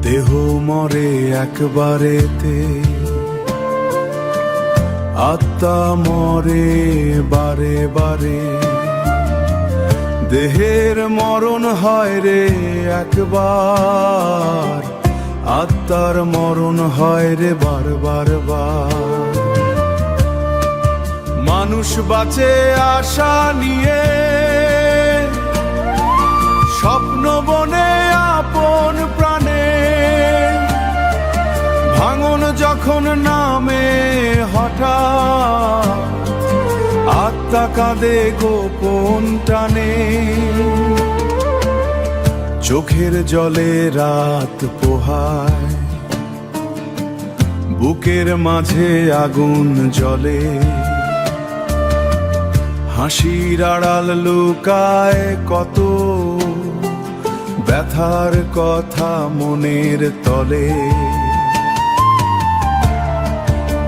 দেহ মরে একবারেতে, আত্মা মরে বারে বারে। দেহের মরণ হয় রে একবার, আত্মার মরণ হয় রে বারবার বার। মানুষ বাঁচে আশা নিয়ে, স্বপ্ন বনে আপন প্রাণে। ভাঙন যখন নামে হঠাৎ, আত্মা কাঁদে গোপন টানে। চোখের জলে রাত পোহায়, বুকের মাঝে আগুন জ্বলে। হাসির আড়াল লুকায় কত ব্যথার কথা মনের তলে।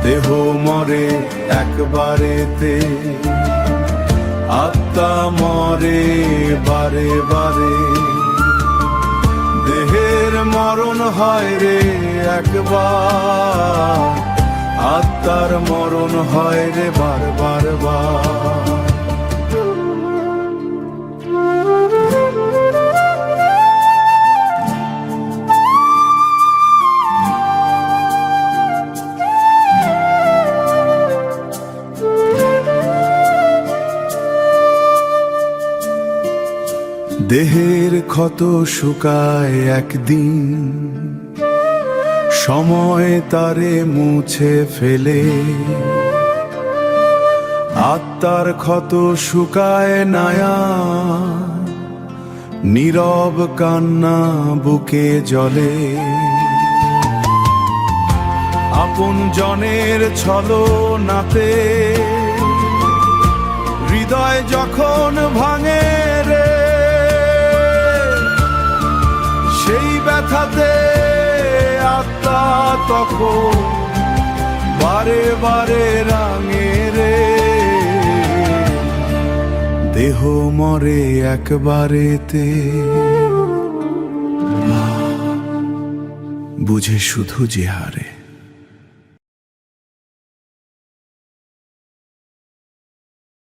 দেহ মরে একবারেতে, আত্মা মরে বারে বারে। দেহের মরণ হয় রে একবার, আত্মার মরণ হয় রে বারবার বার। দেহের ক্ষত শুকায় একদিন, সময় তারে মুছে ফেলে। আত্মার ক্ষত শুকায় নায়া, নীরব কান্না বুকে জ্বলে। আপন জনের ছলনাতে হৃদয় যখন ভাঙে রে, সেই ব্যথাতে আত্মা তখন বারে বারে রাঙে রে। দেহ মরে একবারেতে, বুঝে শুধু যে হারে।